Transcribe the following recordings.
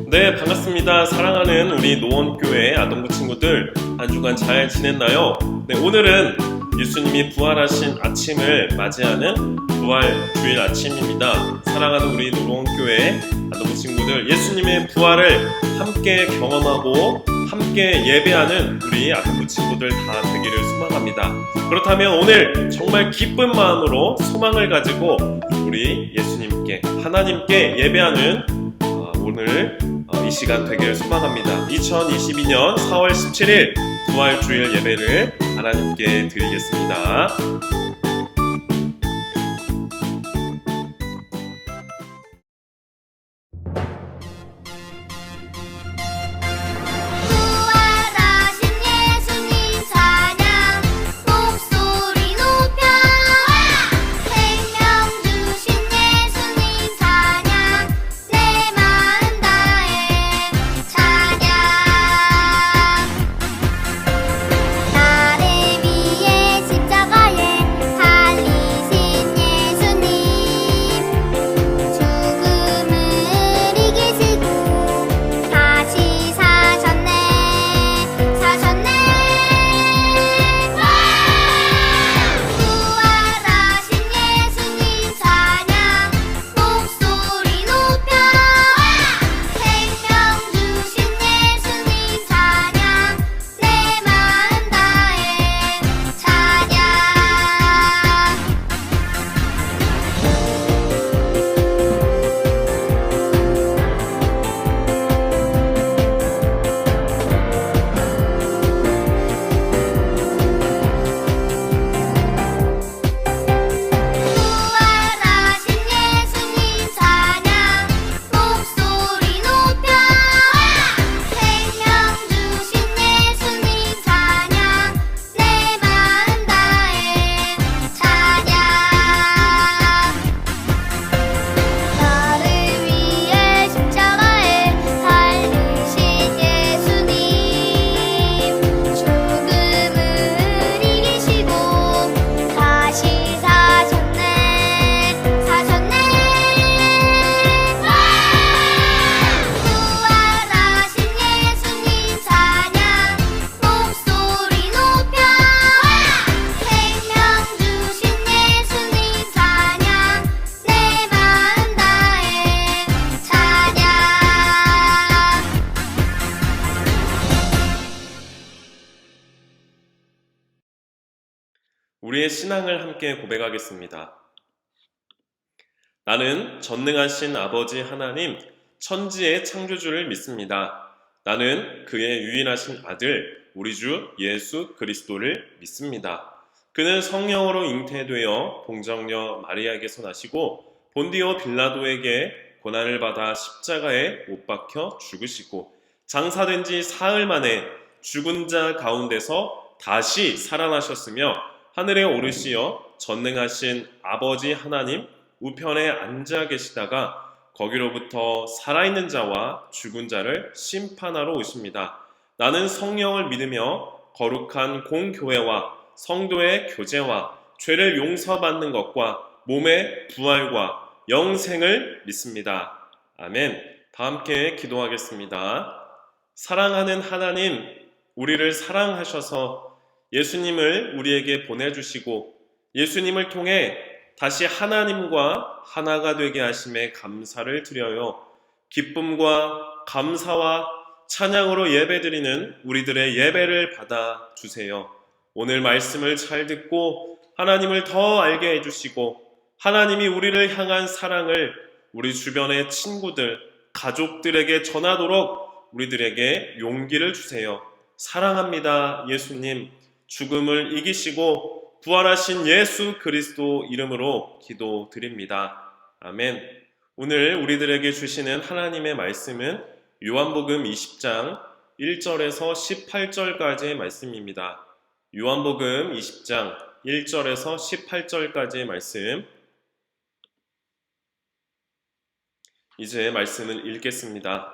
네, 반갑습니다. 사랑하는 우리 노원교회 아동부 친구들, 한 주간 잘 지냈나요? 네, 오늘은 예수님이 부활하신 아침을 맞이하는 부활 주일 아침입니다. 사랑하는 우리 노원교회 아동부 친구들, 예수님의 부활을 함께 경험하고 함께 예배하는 우리 아동부 친구들 다 되기를 소망합니다. 그렇다면 오늘 정말 기쁜 마음으로 소망을 가지고 우리 예수님께, 하나님께 예배하는 오늘 이 시간 되기를 소망합니다. 2022년 4월 17일 부활주일 예배를 하나님께 드리겠습니다. 우리의 신앙을 함께 고백하겠습니다. 나는 전능하신 아버지 하나님, 천지의 창조주를 믿습니다. 나는 그의 유일하신 아들, 우리 주 예수 그리스도를 믿습니다. 그는 성령으로 잉태되어 동정녀 마리아에게서 나시고 본디오 빌라도에게 고난을 받아 십자가에 못 박혀 죽으시고 장사된 지 사흘 만에 죽은 자 가운데서 다시 살아나셨으며 하늘에 오르시어 전능하신 아버지 하나님 우편에 앉아 계시다가 거기로부터 살아있는 자와 죽은 자를 심판하러 오십니다. 나는 성령을 믿으며 거룩한 공교회와 성도의 교제와 죄를 용서받는 것과 몸의 부활과 영생을 믿습니다. 아멘. 다 함께 기도하겠습니다. 사랑하는 하나님, 우리를 사랑하셔서 예수님을 우리에게 보내주시고 예수님을 통해 다시 하나님과 하나가 되게 하심에 감사를 드려요. 기쁨과 감사와 찬양으로 예배드리는 우리들의 예배를 받아주세요. 오늘 말씀을 잘 듣고 하나님을 더 알게 해주시고 하나님이 우리를 향한 사랑을 우리 주변의 친구들, 가족들에게 전하도록 우리들에게 용기를 주세요. 사랑합니다, 예수님. 죽음을 이기시고 부활하신 예수 그리스도 이름으로 기도드립니다. 아멘. 오늘 우리들에게 주시는 하나님의 말씀은 요한복음 20장 1절에서 18절까지의 말씀입니다. 요한복음 20장 1절에서 18절까지의 말씀. 이제 말씀을 읽겠습니다.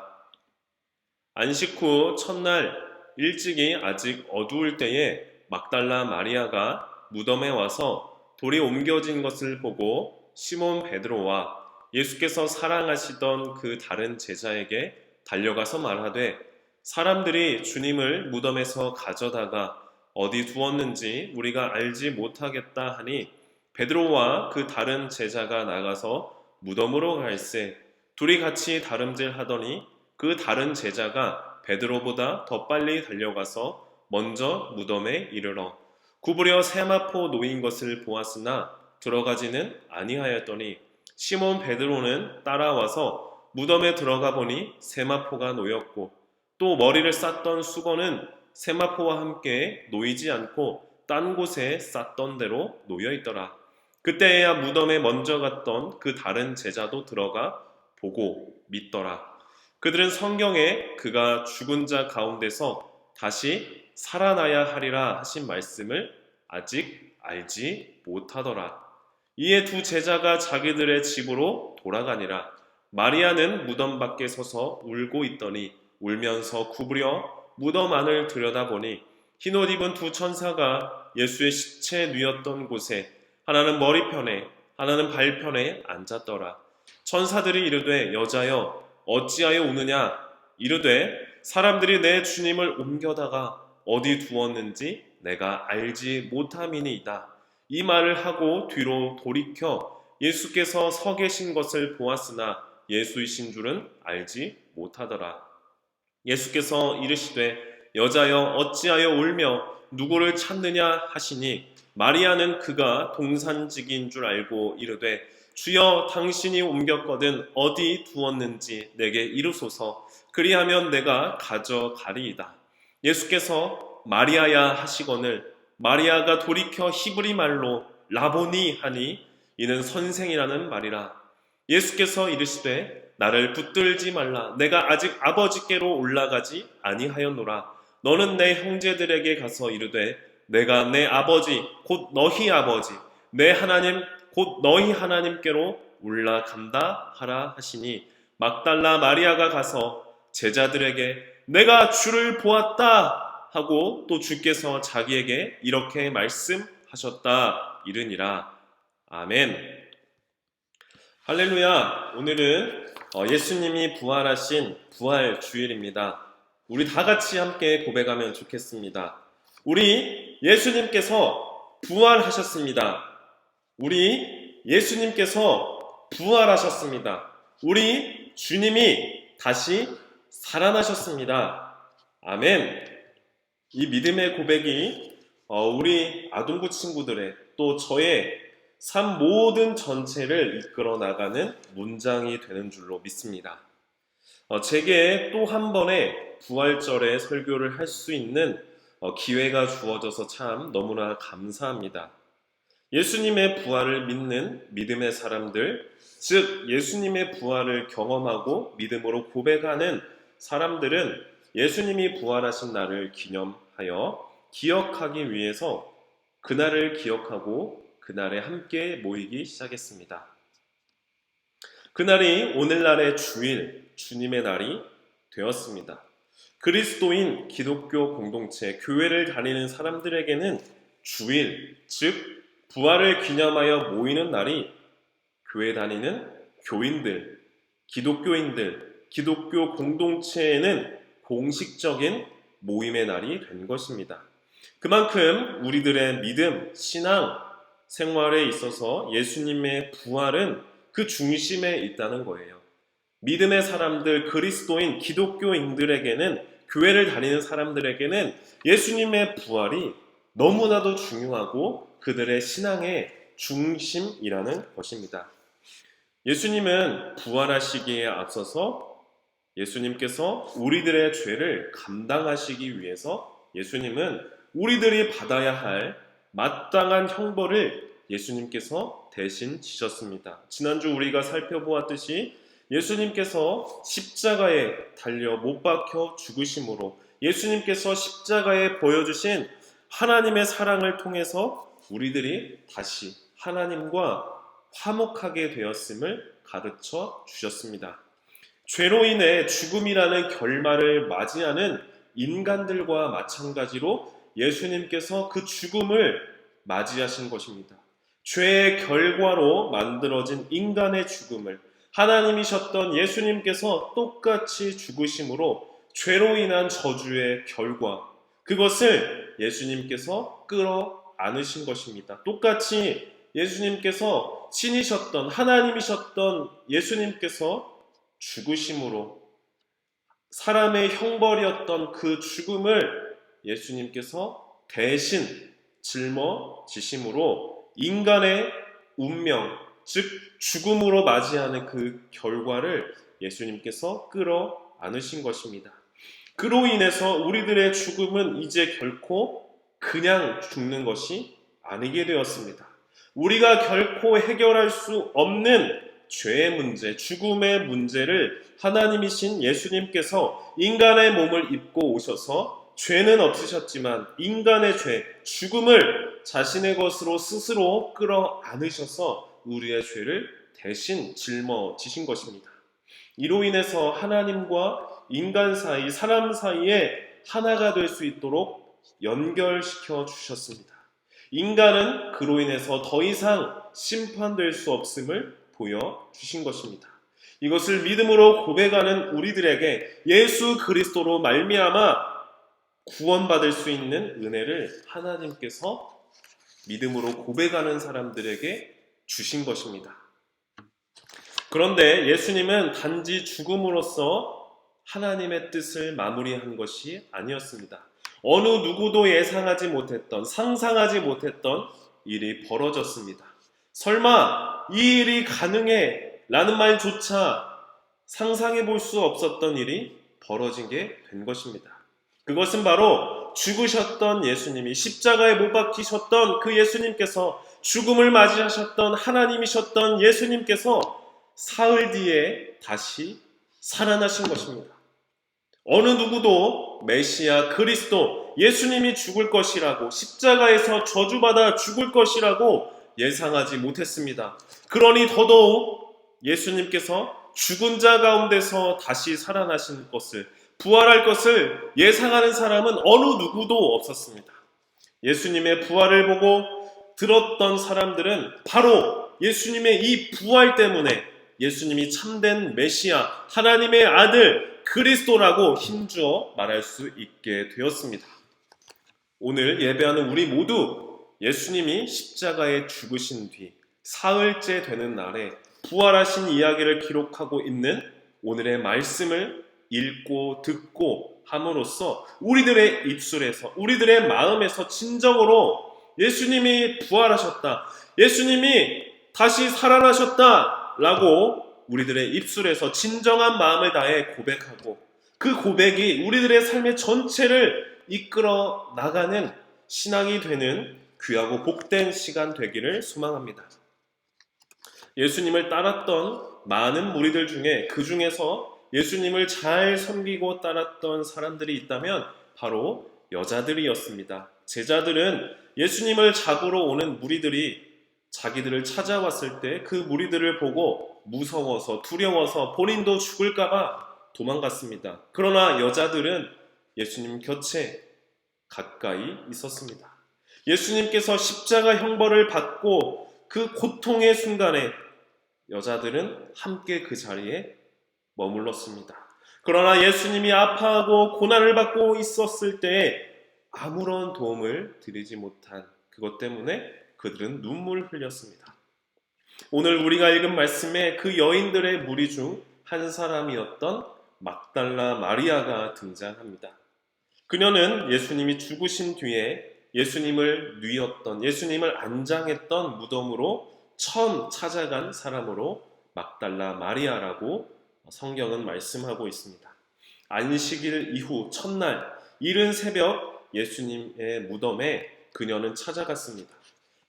안식 후 첫날 일찍이 아직 어두울 때에 막달라 마리아가 무덤에 와서 돌이 옮겨진 것을 보고 시몬 베드로와 예수께서 사랑하시던 그 다른 제자에게 달려가서 말하되 사람들이 주님을 무덤에서 가져다가 어디 두었는지 우리가 알지 못하겠다 하니 베드로와 그 다른 제자가 나가서 무덤으로 갈새 둘이 같이 다름질하더니 그 다른 제자가 베드로보다 더 빨리 달려가서 먼저 무덤에 이르러 구부려 세마포 놓인 것을 보았으나 들어가지는 아니하였더니 시몬 베드로는 따라와서 무덤에 들어가 보니 세마포가 놓였고 또 머리를 쌌던 수건은 세마포와 함께 놓이지 않고 딴 곳에 쌌던 대로 놓여 있더라. 그때야 무덤에 먼저 갔던 그 다른 제자도 들어가 보고 믿더라. 그들은 성경에 그가 죽은 자 가운데서 다시 살아나야 하리라 하신 말씀을 아직 알지 못하더라. 이에 두 제자가 자기들의 집으로 돌아가니라. 마리아는 무덤 밖에 서서 울고 있더니 울면서 구부려 무덤 안을 들여다보니 흰옷 입은 두 천사가 예수의 시체 누였던 곳에 하나는 머리편에 하나는 발편에 앉았더라. 천사들이 이르되 여자여 어찌하여 우느냐 이르되 사람들이 내 주님을 옮겨다가 어디 두었는지 내가 알지 못함이니이다. 이 말을 하고 뒤로 돌이켜 예수께서 서 계신 것을 보았으나 예수이신 줄은 알지 못하더라. 예수께서 이르시되 여자여 어찌하여 울며 누구를 찾느냐 하시니 마리아는 그가 동산직인 줄 알고 이르되 주여 당신이 옮겼거든 어디 두었는지 내게 이르소서 그리하면 내가 가져가리이다. 예수께서 마리아야 하시거늘 마리아가 돌이켜 히브리 말로 라보니 하니 이는 선생이라는 말이라. 예수께서 이르시되 나를 붙들지 말라. 내가 아직 아버지께로 올라가지 아니하였노라. 너는 내 형제들에게 가서 이르되 내가 내 아버지 곧 너희 아버지 내 하나님 곧 너희 하나님께로 올라간다 하라 하시니 막달라 마리아가 가서 제자들에게 내가 주를 보았다 하고 또 주께서 자기에게 이렇게 말씀하셨다 이르니라. 아멘. 할렐루야. 오늘은 예수님이 부활하신 부활 주일입니다. 우리 다 같이 함께 고백하면 좋겠습니다. 우리 예수님께서 부활하셨습니다. 우리 예수님께서 부활하셨습니다. 우리 주님이 다시 살아나셨습니다. 아멘. 이 믿음의 고백이 우리 아동부 친구들의 또 저의 삶 모든 전체를 이끌어 나가는 문장이 되는 줄로 믿습니다. 제게 또 한 번의 부활절에 설교를 할 수 있는 기회가 주어져서 참 너무나 감사합니다. 예수님의 부활을 믿는 믿음의 사람들, 즉 예수님의 부활을 경험하고 믿음으로 고백하는 사람들은 예수님이 부활하신 날을 기념하여 기억하기 위해서 그날을 기억하고 그날에 함께 모이기 시작했습니다. 그날이 오늘날의 주일, 주님의 날이 되었습니다. 그리스도인 기독교 공동체, 교회를 다니는 사람들에게는 주일, 즉 부활을 기념하여 모이는 날이 교회 다니는 교인들, 기독교인들, 기독교 공동체에는 공식적인 모임의 날이 된 것입니다. 그만큼 우리들의 믿음, 신앙, 생활에 있어서 예수님의 부활은 그 중심에 있다는 거예요. 믿음의 사람들, 그리스도인, 기독교인들에게는, 교회를 다니는 사람들에게는 예수님의 부활이 너무나도 중요하고 그들의 신앙의 중심이라는 것입니다. 예수님은 부활하시기에 앞서서 예수님께서 우리들의 죄를 감당하시기 위해서 예수님은 우리들이 받아야 할 마땅한 형벌을 예수님께서 대신 지셨습니다. 지난주 우리가 살펴보았듯이 예수님께서 십자가에 달려 못 박혀 죽으심으로 예수님께서 십자가에 보여주신 하나님의 사랑을 통해서 우리들이 다시 하나님과 화목하게 되었음을 가르쳐 주셨습니다. 죄로 인해 죽음이라는 결말을 맞이하는 인간들과 마찬가지로 예수님께서 그 죽음을 맞이하신 것입니다. 죄의 결과로 만들어진 인간의 죽음을, 하나님이셨던 예수님께서 똑같이 죽으심으로 죄로 인한 저주의 결과, 그것을 예수님께서 끌어 안으신 것입니다. 똑같이 예수님께서 신이셨던, 하나님이셨던 예수님께서 죽으심으로 사람의 형벌이었던 그 죽음을 예수님께서 대신 짊어지심으로 인간의 운명, 즉 죽음으로 맞이하는 그 결과를 예수님께서 끌어 안으신 것입니다. 그로 인해서 우리들의 죽음은 이제 결코 그냥 죽는 것이 아니게 되었습니다. 우리가 결코 해결할 수 없는 죄의 문제, 죽음의 문제를 하나님이신 예수님께서 인간의 몸을 입고 오셔서 죄는 없으셨지만 인간의 죄, 죽음을 자신의 것으로 스스로 끌어 안으셔서 우리의 죄를 대신 짊어지신 것입니다. 이로 인해서 하나님과 인간 사이, 사람 사이에 하나가 될 수 있도록 연결시켜 주셨습니다. 인간은 그로 인해서 더 이상 심판될 수 없음을 보여주신 것입니다. 이것을 믿음으로 고백하는 우리들에게 예수 그리스도로 말미암아 구원받을 수 있는 은혜를 하나님께서 믿음으로 고백하는 사람들에게 주신 것입니다. 그런데 예수님은 단지 죽음으로써 하나님의 뜻을 마무리한 것이 아니었습니다. 어느 누구도 예상하지 못했던, 상상하지 못했던 일이 벌어졌습니다. 설마 이 일이 가능해? 라는 말조차 상상해 볼 수 없었던 일이 벌어진 게 된 것입니다. 그것은 바로 죽으셨던 예수님이, 십자가에 못 박히셨던 그 예수님께서, 죽음을 맞이하셨던 하나님이셨던 예수님께서 사흘 뒤에 다시 살아나신 것입니다. 어느 누구도 메시아 그리스도 예수님이 죽을 것이라고, 십자가에서 저주받아 죽을 것이라고 예상하지 못했습니다. 그러니 더더욱 예수님께서 죽은 자 가운데서 다시 살아나신 것을, 부활할 것을 예상하는 사람은 어느 누구도 없었습니다. 예수님의 부활을 보고 들었던 사람들은 바로 예수님의 이 부활 때문에 예수님이 참된 메시아, 하나님의 아들 그리스도라고 힘주어 말할 수 있게 되었습니다. 오늘 예배하는 우리 모두 예수님이 십자가에 죽으신 뒤 사흘째 되는 날에 부활하신 이야기를 기록하고 있는 오늘의 말씀을 읽고 듣고 함으로써 우리들의 입술에서, 우리들의 마음에서 진정으로 예수님이 부활하셨다, 예수님이 다시 살아나셨다 라고 우리들의 입술에서 진정한 마음을 다해 고백하고, 그 고백이 우리들의 삶의 전체를 이끌어 나가는 신앙이 되는 귀하고 복된 시간 되기를 소망합니다. 예수님을 따랐던 많은 무리들 중에, 그 중에서 예수님을 잘 섬기고 따랐던 사람들이 있다면 바로 여자들이었습니다. 제자들은 예수님을 잡으러 오는 무리들이 자기들을 찾아왔을 때 그 무리들을 보고 무서워서, 두려워서 본인도 죽을까봐 도망갔습니다. 그러나 여자들은 예수님 곁에 가까이 있었습니다. 예수님께서 십자가 형벌을 받고 그 고통의 순간에 여자들은 함께 그 자리에 머물렀습니다. 그러나 예수님이 아파하고 고난을 받고 있었을 때에 아무런 도움을 드리지 못한 그것 때문에 그들은 눈물을 흘렸습니다. 오늘 우리가 읽은 말씀에 그 여인들의 무리 중 한 사람이었던 막달라 마리아가 등장합니다. 그녀는 예수님이 죽으신 뒤에 예수님을 뉘었던, 예수님을 안장했던 무덤으로 처음 찾아간 사람으로 막달라 마리아라고 성경은 말씀하고 있습니다. 안식일 이후 첫날 이른 새벽 예수님의 무덤에 그녀는 찾아갔습니다.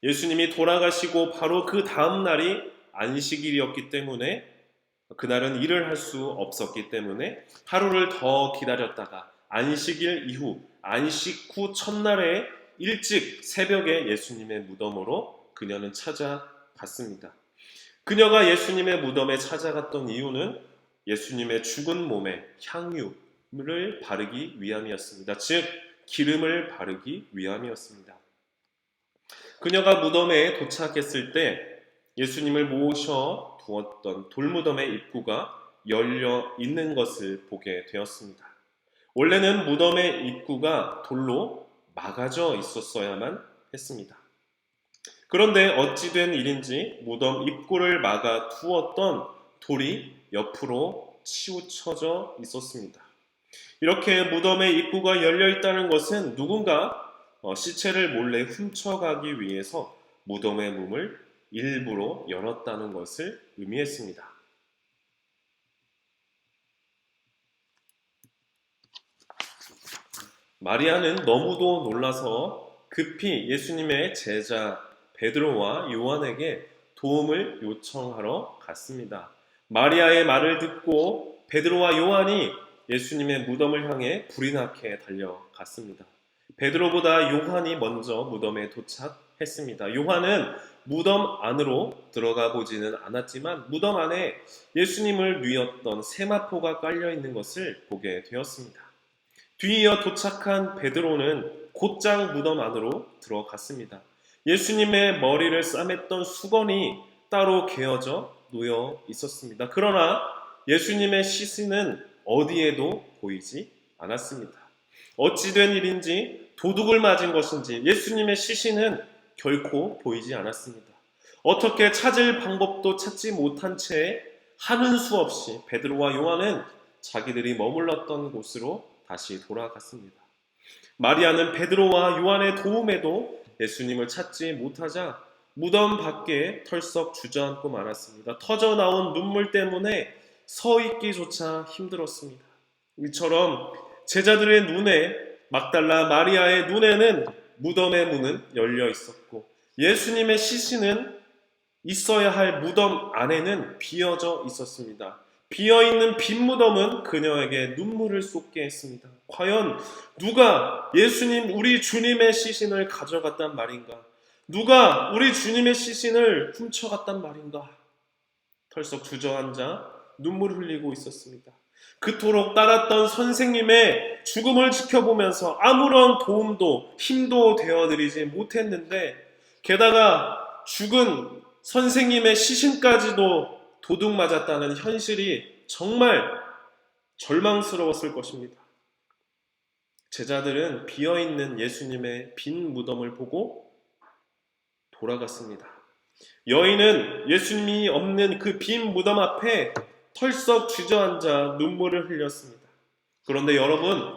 예수님이 돌아가시고 바로 그 다음 날이 안식일이었기 때문에, 그날은 일을 할 수 없었기 때문에 하루를 더 기다렸다가 안식일 이후, 안식 후 첫날에 일찍 새벽에 예수님의 무덤으로 그녀는 찾아갔습니다. 그녀가 예수님의 무덤에 찾아갔던 이유는 예수님의 죽은 몸에 향유를 바르기 위함이었습니다. 즉 기름을 바르기 위함이었습니다. 그녀가 무덤에 도착했을 때 예수님을 모셔 두었던 돌무덤의 입구가 열려 있는 것을 보게 되었습니다. 원래는 무덤의 입구가 돌로 막아져 있었어야만 했습니다. 그런데 어찌된 일인지 무덤 입구를 막아 두었던 돌이 옆으로 치우쳐져 있었습니다. 이렇게 무덤의 입구가 열려 있다는 것은 누군가 시체를 몰래 훔쳐가기 위해서 무덤의 문을 일부러 열었다는 것을 의미했습니다. 마리아는 너무도 놀라서 급히 예수님의 제자 베드로와 요한에게 도움을 요청하러 갔습니다. 마리아의 말을 듣고 베드로와 요한이 예수님의 무덤을 향해 불이 나게 달려갔습니다. 베드로보다 요한이 먼저 무덤에 도착했습니다. 요한은 무덤 안으로 들어가 보지는 않았지만 무덤 안에 예수님을 뉘었던 세마포가 깔려 있는 것을 보게 되었습니다. 뒤이어 도착한 베드로는 곧장 무덤 안으로 들어갔습니다. 예수님의 머리를 싸맸던 수건이 따로 개어져 놓여 있었습니다. 그러나 예수님의 시신은 어디에도 보이지 않았습니다. 어찌된 일인지 도둑을 맞은 것인지 예수님의 시신은 결코 보이지 않았습니다. 어떻게 찾을 방법도 찾지 못한 채 하는 수 없이 베드로와 요한은 자기들이 머물렀던 곳으로 다시 돌아갔습니다. 마리아는 베드로와 요한의 도움에도 예수님을 찾지 못하자 무덤 밖에 털썩 주저앉고 말았습니다. 터져 나온 눈물 때문에 서 있기조차 힘들었습니다. 이처럼 제자들의 눈에 막달라 마리아의 눈에는 무덤의 문은 열려 있었고 예수님의 시신은 있어야 할 무덤 안에는 비어져 있었습니다. 비어있는 빈 무덤은 그녀에게 눈물을 쏟게 했습니다. 과연 누가 예수님 우리 주님의 시신을 가져갔단 말인가? 누가 우리 주님의 시신을 훔쳐갔단 말인가? 털썩 주저앉아 눈물을 흘리고 있었습니다. 그토록 따랐던 선생님의 죽음을 지켜보면서 아무런 도움도 힘도 되어드리지 못했는데 게다가 죽은 선생님의 시신까지도 도둑 맞았다는 현실이 정말 절망스러웠을 것입니다. 제자들은 비어있는 예수님의 빈 무덤을 보고 돌아갔습니다. 여인은 예수님이 없는 그 빈 무덤 앞에 털썩 주저앉아 눈물을 흘렸습니다. 그런데 여러분,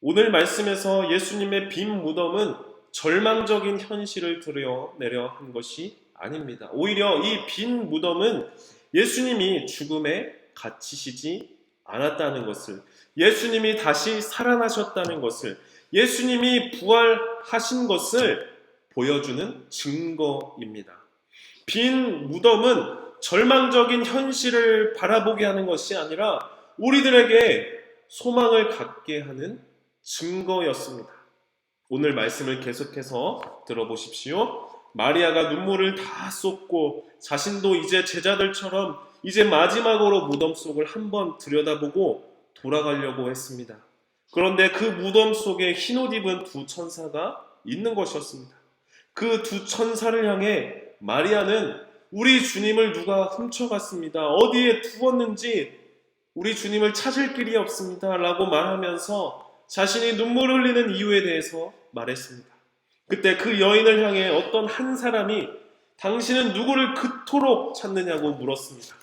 오늘 말씀에서 예수님의 빈 무덤은 절망적인 현실을 드러내려 한 것이 아닙니다. 오히려 이 빈 무덤은 예수님이 죽음에 갇히시지 않았다는 것을, 예수님이 다시 살아나셨다는 것을, 예수님이 부활하신 것을 보여주는 증거입니다. 빈 무덤은 절망적인 현실을 바라보게 하는 것이 아니라 우리들에게 소망을 갖게 하는 증거였습니다. 오늘 말씀을 계속해서 들어보십시오. 마리아가 눈물을 다 쏟고 자신도 이제 제자들처럼 이제 마지막으로 무덤 속을 한번 들여다보고 돌아가려고 했습니다. 그런데 그 무덤 속에 흰옷 입은 두 천사가 있는 것이었습니다. 그 두 천사를 향해 마리아는 우리 주님을 누가 훔쳐갔습니다. 어디에 두었는지 우리 주님을 찾을 길이 없습니다. 라고 말하면서 자신이 눈물을 흘리는 이유에 대해서 말했습니다. 그때 그 여인을 향해 어떤 한 사람이 당신은 누구를 그토록 찾느냐고 물었습니다.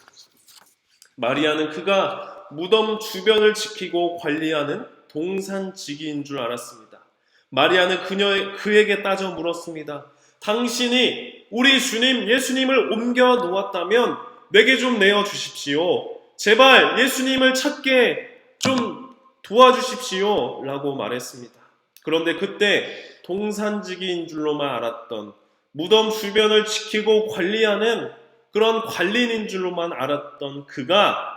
마리아는 그가 무덤 주변을 지키고 관리하는 동산지기인 줄 알았습니다. 마리아는 그에게 따져 물었습니다. 당신이 우리 주님 예수님을 옮겨 놓았다면 내게 좀 내어주십시오. 제발 예수님을 찾게 좀 도와주십시오. 라고 말했습니다. 그런데 그때 동산지기인 줄로만 알았던, 무덤 주변을 지키고 관리하는 그런 관리인인 줄로만 알았던 그가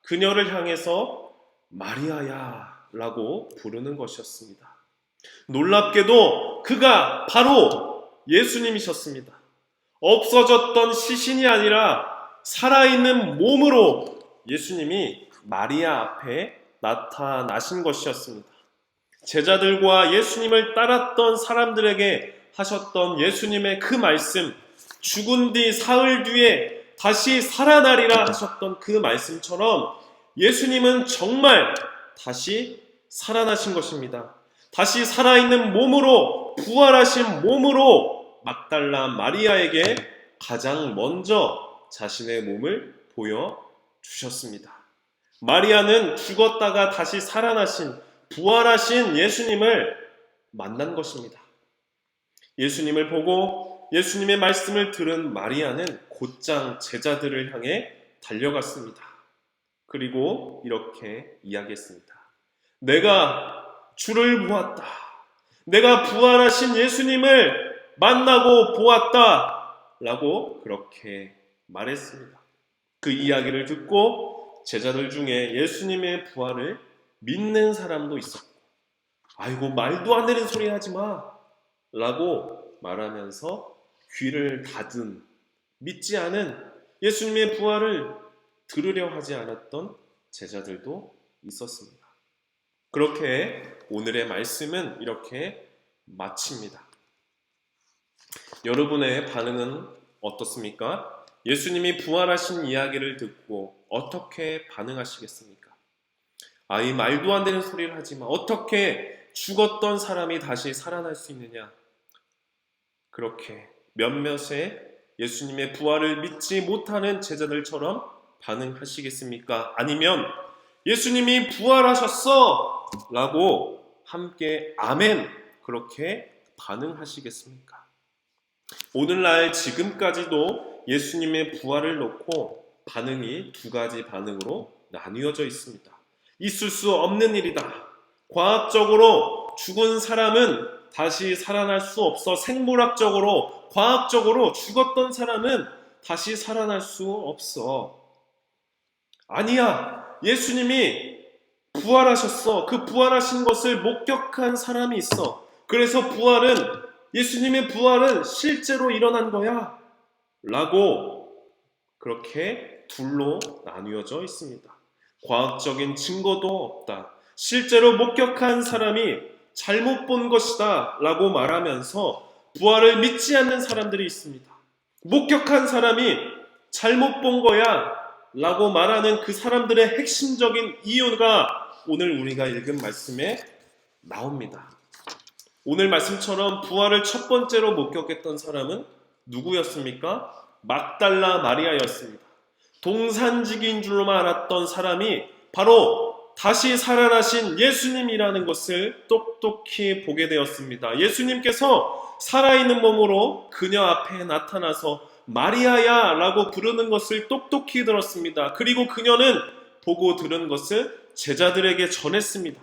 그녀를 향해서 마리아야 라고 부르는 것이었습니다. 놀랍게도 그가 바로 예수님이셨습니다. 없어졌던 시신이 아니라 살아있는 몸으로 예수님이 마리아 앞에 나타나신 것이었습니다. 제자들과 예수님을 따랐던 사람들에게 하셨던 예수님의 그 말씀, 죽은 뒤 사흘 뒤에 다시 살아나리라 하셨던 그 말씀처럼 예수님은 정말 다시 살아나신 것입니다. 다시 살아있는 몸으로, 부활하신 몸으로 막달라 마리아에게 가장 먼저 자신의 몸을 보여주셨습니다. 마리아는 죽었다가 다시 살아나신, 부활하신 예수님을 만난 것입니다. 예수님을 보고 예수님의 말씀을 들은 마리아는 곧장 제자들을 향해 달려갔습니다. 그리고 이렇게 이야기했습니다. 내가 주를 보았다. 내가 부활하신 예수님을 만나고 보았다. 라고 그렇게 말했습니다. 그 이야기를 듣고 제자들 중에 예수님의 부활을 믿는 사람도 있었고, 아이고 말도 안 되는 소리 하지 마 라고 말하면서 귀를 닫은, 믿지 않은, 예수님의 부활을 들으려 하지 않았던 제자들도 있었습니다. 그렇게 오늘의 말씀은 이렇게 마칩니다. 여러분의 반응은 어떻습니까? 예수님이 부활하신 이야기를 듣고 어떻게 반응하시겠습니까? 이 말도 안 되는 소리를 하지 마. 어떻게 죽었던 사람이 다시 살아날 수 있느냐? 그렇게 몇몇의 예수님의 부활을 믿지 못하는 제자들처럼 반응하시겠습니까? 아니면 예수님이 부활하셨어! 라고 함께 아멘! 그렇게 반응하시겠습니까? 오늘날 지금까지도 예수님의 부활을 놓고 반응이 두 가지 반응으로 나뉘어져 있습니다. 있을 수 없는 일이다. 과학적으로 죽은 사람은 다시 살아날 수 없어. 생물학적으로, 과학적으로 죽었던 사람은 다시 살아날 수 없어. 아니야. 예수님이 부활하셨어. 그 부활하신 것을 목격한 사람이 있어. 그래서 예수님의 부활은 실제로 일어난 거야. 라고 그렇게 둘로 나뉘어져 있습니다. 과학적인 증거도 없다. 실제로 목격한 사람이 잘못 본 것이다 라고 말하면서 부활을 믿지 않는 사람들이 있습니다. 목격한 사람이 잘못 본 거야 라고 말하는 그 사람들의 핵심적인 이유가 오늘 우리가 읽은 말씀에 나옵니다. 오늘 말씀처럼 부활을 첫 번째로 목격했던 사람은 누구였습니까? 막달라 마리아였습니다. 동산직인 줄로만 알았던 사람이 바로 다시 살아나신 예수님이라는 것을 똑똑히 보게 되었습니다. 예수님께서 살아있는 몸으로 그녀 앞에 나타나서 마리아야 라고 부르는 것을 똑똑히 들었습니다. 그리고 그녀는 보고 들은 것을 제자들에게 전했습니다.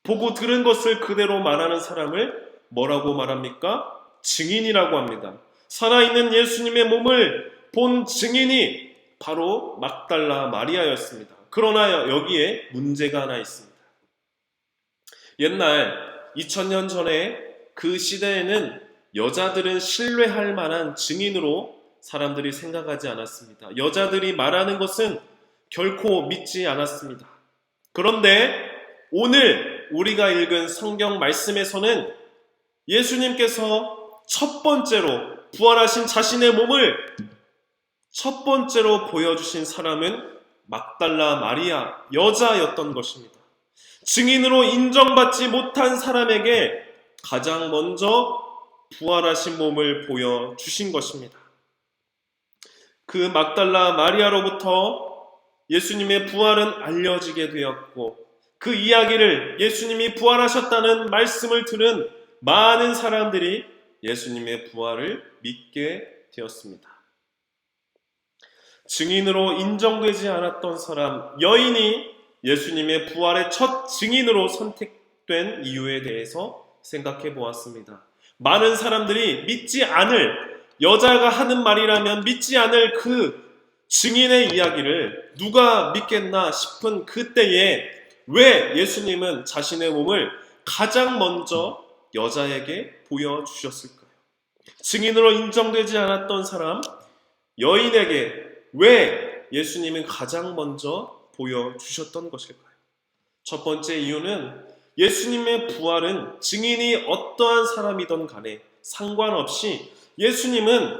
보고 들은 것을 그대로 말하는 사람을 뭐라고 말합니까? 증인이라고 합니다. 살아있는 예수님의 몸을 본 증인이 바로 막달라 마리아였습니다. 그러나 여기에 문제가 하나 있습니다. 옛날 2000년 전에 그 시대에는 여자들은 신뢰할 만한 증인으로 사람들이 생각하지 않았습니다. 여자들이 말하는 것은 결코 믿지 않았습니다. 그런데 오늘 우리가 읽은 성경 말씀에서는 예수님께서 첫 번째로 부활하신 자신의 몸을 첫 번째로 보여주신 사람은 막달라 마리아, 여자였던 것입니다. 증인으로 인정받지 못한 사람에게 가장 먼저 부활하신 몸을 보여주신 것입니다. 그 막달라 마리아로부터 예수님의 부활은 알려지게 되었고, 그 이야기를 예수님이 부활하셨다는 말씀을 들은 많은 사람들이 예수님의 부활을 믿게 되었습니다. 증인으로 인정되지 않았던 사람, 여인이 예수님의 부활의 첫 증인으로 선택된 이유에 대해서 생각해 보았습니다. 많은 사람들이 믿지 않을, 여자가 하는 말이라면 믿지 않을 그 증인의 이야기를 누가 믿겠나 싶은 그때에 왜 예수님은 자신의 몸을 가장 먼저 여자에게 보여주셨을까요? 증인으로 인정되지 않았던 사람, 여인에게 왜 예수님은 가장 먼저 보여주셨던 것일까요? 첫 번째 이유는 예수님의 부활은 증인이 어떠한 사람이든 간에 상관없이 예수님은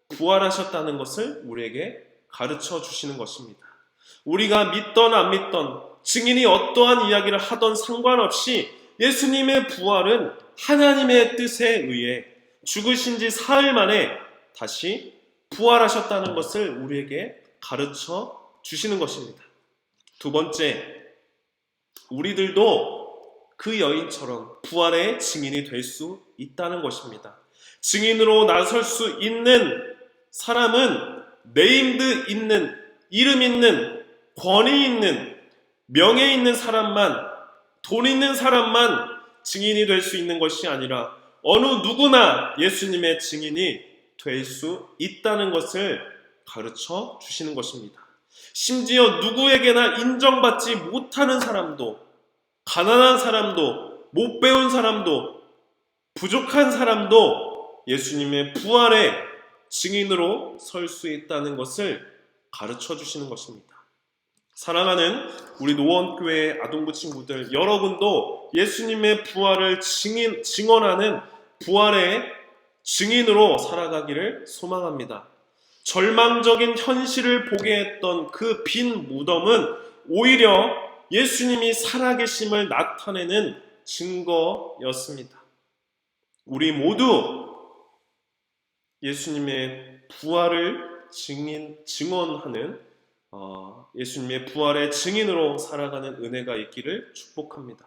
부활하셨다는 것을 우리에게 가르쳐 주시는 것입니다. 우리가 믿던 안 믿던, 증인이 어떠한 이야기를 하던 상관없이 예수님의 부활은 하나님의 뜻에 의해 죽으신 지 사흘 만에 다시 부활하셨다는 것을 우리에게 가르쳐 주시는 것입니다. 두 번째, 우리들도 그 여인처럼 부활의 증인이 될 수 있다는 것입니다. 증인으로 나설 수 있는 사람은 네임드 있는, 이름 있는, 권위 있는, 명예 있는 사람만, 돈 있는 사람만 증인이 될 수 있는 것이 아니라 어느 누구나 예수님의 증인이 될 수 있다는 것을 가르쳐 주시는 것입니다. 심지어 누구에게나 인정받지 못하는 사람도, 가난한 사람도, 못 배운 사람도, 부족한 사람도 예수님의 부활의 증인으로 설 수 있다는 것을 가르쳐 주시는 것입니다. 사랑하는 우리 노원교회 아동부 친구들, 여러분도 예수님의 부활을 증언하는 부활의 증인으로 살아가기를 소망합니다. 절망적인 현실을 보게 했던 그 빈 무덤은 오히려 예수님이 살아계심을 나타내는 증거였습니다. 우리 모두 예수님의 부활을 증언하는 예수님의 부활의 증인으로 살아가는 은혜가 있기를 축복합니다.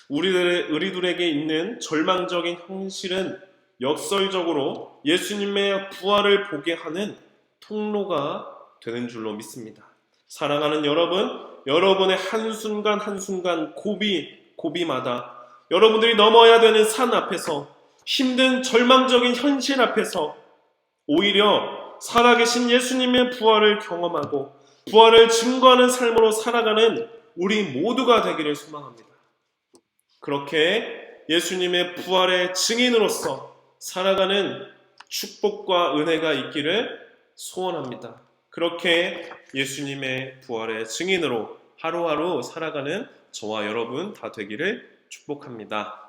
우리들에게 있는 절망적인 현실은 역설적으로 예수님의 부활을 보게 하는 통로가 되는 줄로 믿습니다. 사랑하는 여러분, 여러분의 한순간 한순간 고비마다 여러분들이 넘어야 되는 산 앞에서, 힘든 절망적인 현실 앞에서 오히려 살아계신 예수님의 부활을 경험하고 부활을 증거하는 삶으로 살아가는 우리 모두가 되기를 소망합니다. 그렇게 예수님의 부활의 증인으로서 살아가는 축복과 은혜가 있기를 소원합니다. 그렇게 예수님의 부활의 증인으로 하루하루 살아가는 저와 여러분 다 되기를 축복합니다.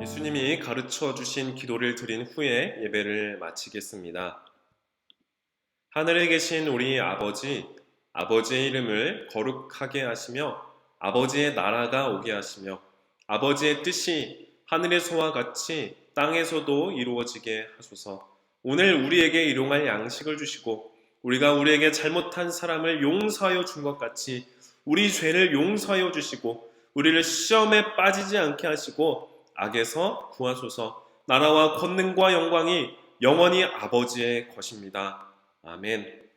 예수님이 가르쳐 주신 기도를 드린 후에 예배를 마치겠습니다. 하늘에 계신 우리 아버지, 아버지의 이름을 거룩하게 하시며 아버지의 나라가 오게 하시며 아버지의 뜻이 하늘에서와 같이 땅에서도 이루어지게 하소서. 오늘 우리에게 일용할 양식을 주시고 우리가 우리에게 잘못한 사람을 용서하여 준 것 같이 우리 죄를 용서하여 주시고 우리를 시험에 빠지지 않게 하시고 악에서 구하소서. 나라와 권능과 영광이 영원히 아버지의 것입니다. 아멘.